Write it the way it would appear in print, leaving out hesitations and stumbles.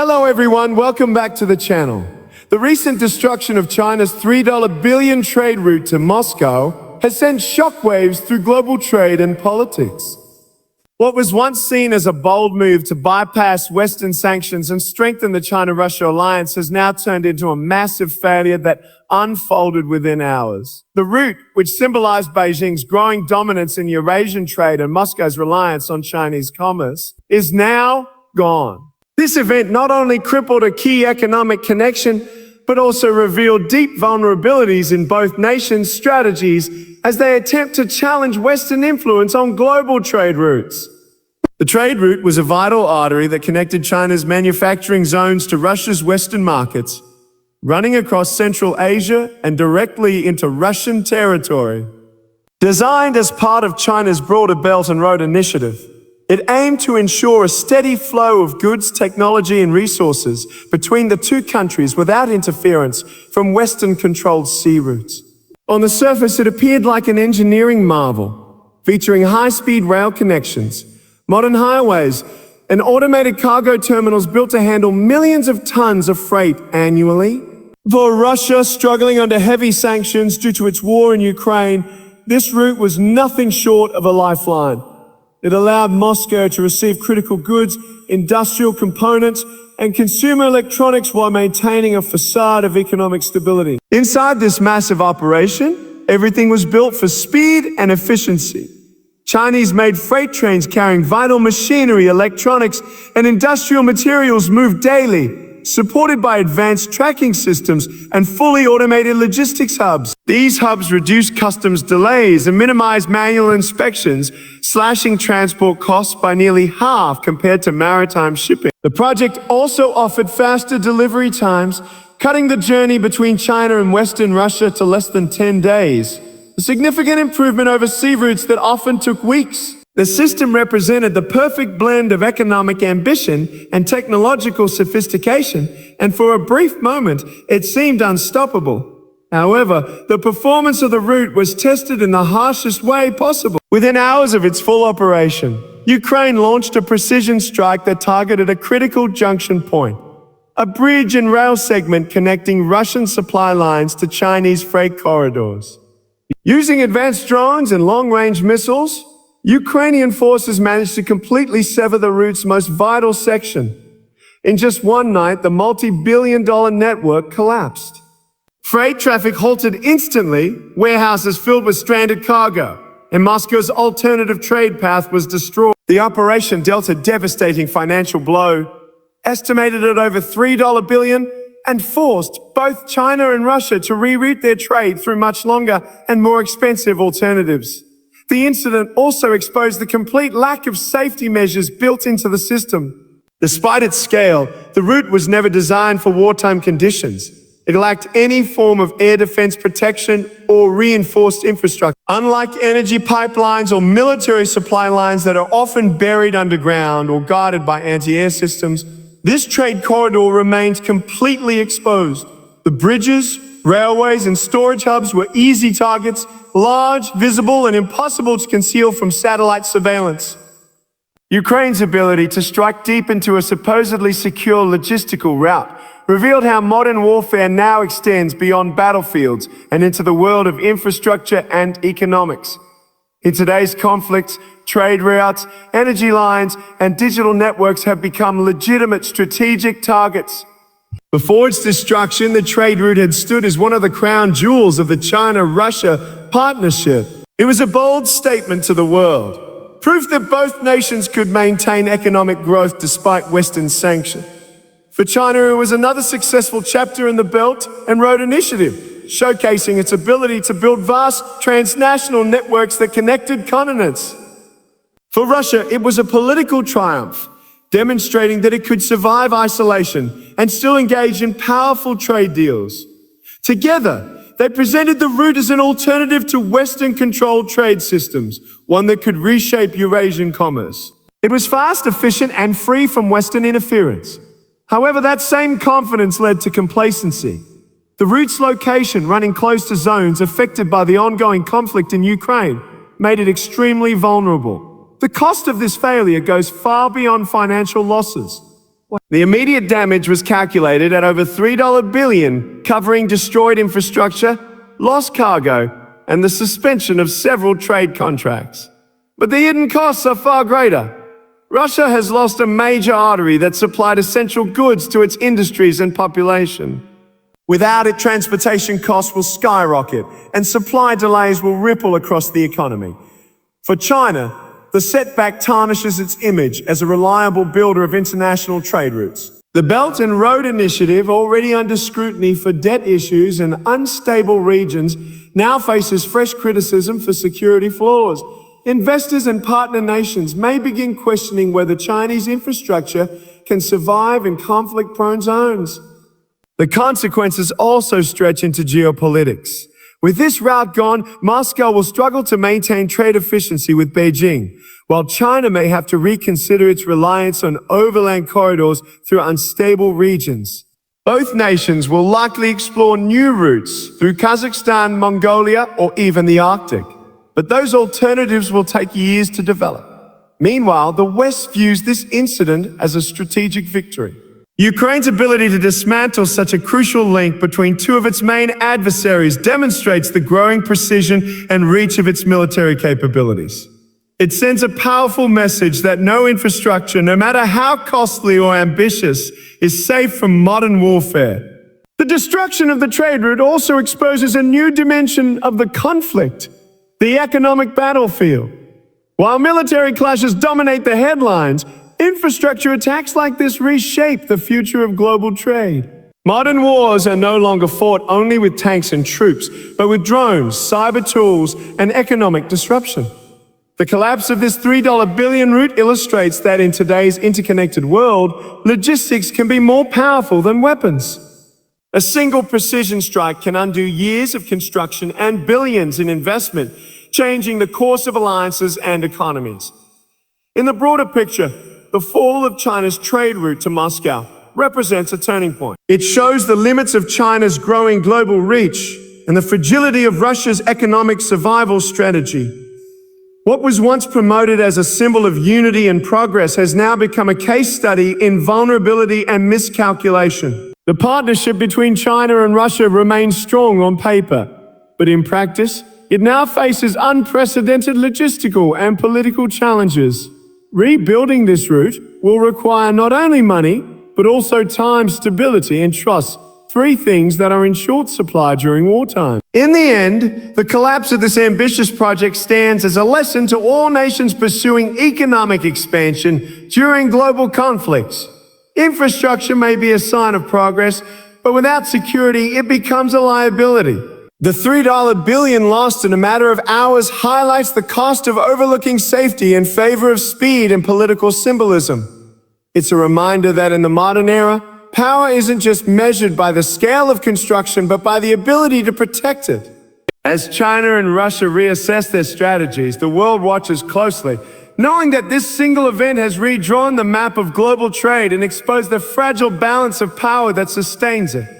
Hello everyone, welcome back to the channel. The recent destruction of China's $3 billion trade route to Moscow has sent shockwaves through global trade and politics. What was once seen as a bold move to bypass Western sanctions and strengthen the China-Russia alliance has now turned into a massive failure that unfolded within hours. The route, which symbolized Beijing's growing dominance in Eurasian trade and Moscow's reliance on Chinese commerce, is now gone. This event not only crippled a key economic connection, but also revealed deep vulnerabilities in both nations' strategies as they attempt to challenge Western influence on global trade routes. The trade route was a vital artery that connected China's manufacturing zones to Russia's Western markets, running across Central Asia and directly into Russian territory. Designed as part of China's broader Belt and Road Initiative, it aimed to ensure a steady flow of goods, technology, and resources between the two countries without interference from Western-controlled sea routes. On the surface, it appeared like an engineering marvel, featuring high-speed rail connections, modern highways, and automated cargo terminals built to handle millions of tons of freight annually. For Russia, struggling under heavy sanctions due to its war in Ukraine, this route was nothing short of a lifeline. It allowed Moscow to receive critical goods, industrial components, and consumer electronics while maintaining a facade of economic stability. Inside this massive operation, everything was built for speed and efficiency. Chinese-made freight trains carrying vital machinery, electronics, and industrial materials moved daily, supported by advanced tracking systems and fully automated logistics hubs. These hubs reduce customs delays and minimize manual inspections, slashing transport costs by nearly half compared to maritime shipping. The project also offered faster delivery times, cutting the journey between China and Western Russia to less than 10 days, a significant improvement over sea routes that often took weeks. The system represented the perfect blend of economic ambition and technological sophistication, and for a brief moment, it seemed unstoppable. However, the performance of the route was tested in the harshest way possible. Within hours of its full operation, Ukraine launched a precision strike that targeted a critical junction point, a bridge and rail segment connecting Russian supply lines to Chinese freight corridors. Using advanced drones and long-range missiles, Ukrainian forces managed to completely sever the route's most vital section. In just one night, the multi-billion-dollar network collapsed. Freight traffic halted instantly, warehouses filled with stranded cargo, and Moscow's alternative trade path was destroyed. The operation dealt a devastating financial blow, estimated at over $3 billion, and forced both China and Russia to reroute their trade through much longer and more expensive alternatives. The incident also exposed the complete lack of safety measures built into the system. Despite its scale, the route was never designed for wartime conditions. It lacked any form of air defense protection or reinforced infrastructure. Unlike energy pipelines or military supply lines that are often buried underground or guarded by anti-air systems, this trade corridor remains completely exposed. The bridges, railways, and storage hubs were easy targets, large, visible, and impossible to conceal from satellite surveillance. Ukraine's ability to strike deep into a supposedly secure logistical route revealed how modern warfare now extends beyond battlefields and into the world of infrastructure and economics. In today's conflicts, trade routes, energy lines, and digital networks have become legitimate strategic targets. Before its destruction, the trade route had stood as one of the crown jewels of the China-Russia partnership. It was a bold statement to the world, proof that both nations could maintain economic growth despite Western sanctions. For China, it was another successful chapter in the Belt and Road Initiative, showcasing its ability to build vast transnational networks that connected continents. For Russia, it was a political triumph, demonstrating that it could survive isolation and still engage in powerful trade deals. Together, they presented the route as an alternative to Western-controlled trade systems, one that could reshape Eurasian commerce. It was fast, efficient, and free from Western interference. However, that same confidence led to complacency. The route's location, running close to zones affected by the ongoing conflict in Ukraine, made it extremely vulnerable. The cost of this failure goes far beyond financial losses. The immediate damage was calculated at over $3 billion, covering destroyed infrastructure, lost cargo, and the suspension of several trade contracts. But the hidden costs are far greater. Russia has lost a major artery that supplied essential goods to its industries and population. Without it, transportation costs will skyrocket, and supply delays will ripple across the economy. For China, the setback tarnishes its image as a reliable builder of international trade routes. The Belt and Road Initiative, already under scrutiny for debt issues and unstable regions, now faces fresh criticism for security flaws. Investors and partner nations may begin questioning whether Chinese infrastructure can survive in conflict-prone zones. The consequences also stretch into geopolitics. With this route gone, Moscow will struggle to maintain trade efficiency with Beijing, while China may have to reconsider its reliance on overland corridors through unstable regions. Both nations will likely explore new routes through Kazakhstan, Mongolia, or even the Arctic. But those alternatives will take years to develop. Meanwhile, the West views this incident as a strategic victory. Ukraine's ability to dismantle such a crucial link between two of its main adversaries demonstrates the growing precision and reach of its military capabilities. It sends a powerful message that no infrastructure, no matter how costly or ambitious, is safe from modern warfare. The destruction of the trade route also exposes a new dimension of the conflict, the economic battlefield. While military clashes dominate the headlines, infrastructure attacks like this reshape the future of global trade. Modern wars are no longer fought only with tanks and troops, but with drones, cyber tools, and economic disruption. The collapse of this $3 billion route illustrates that in today's interconnected world, logistics can be more powerful than weapons. A single precision strike can undo years of construction and billions in investment, changing the course of alliances and economies. In the broader picture, the fall of China's trade route to Moscow represents a turning point. It shows the limits of China's growing global reach and the fragility of Russia's economic survival strategy. What was once promoted as a symbol of unity and progress has now become a case study in vulnerability and miscalculation. The partnership between China and Russia remains strong on paper, but in practice, it now faces unprecedented logistical and political challenges. Rebuilding this route will require not only money, but also time, stability, and trust, three things that are in short supply during wartime. In the end, the collapse of this ambitious project stands as a lesson to all nations pursuing economic expansion during global conflicts. Infrastructure may be a sign of progress, but without security, it becomes a liability. The $3 billion lost in a matter of hours highlights the cost of overlooking safety in favor of speed and political symbolism. It's a reminder that in the modern era, power isn't just measured by the scale of construction, but by the ability to protect it. As China and Russia reassess their strategies, the world watches closely, knowing that this single event has redrawn the map of global trade and exposed the fragile balance of power that sustains it.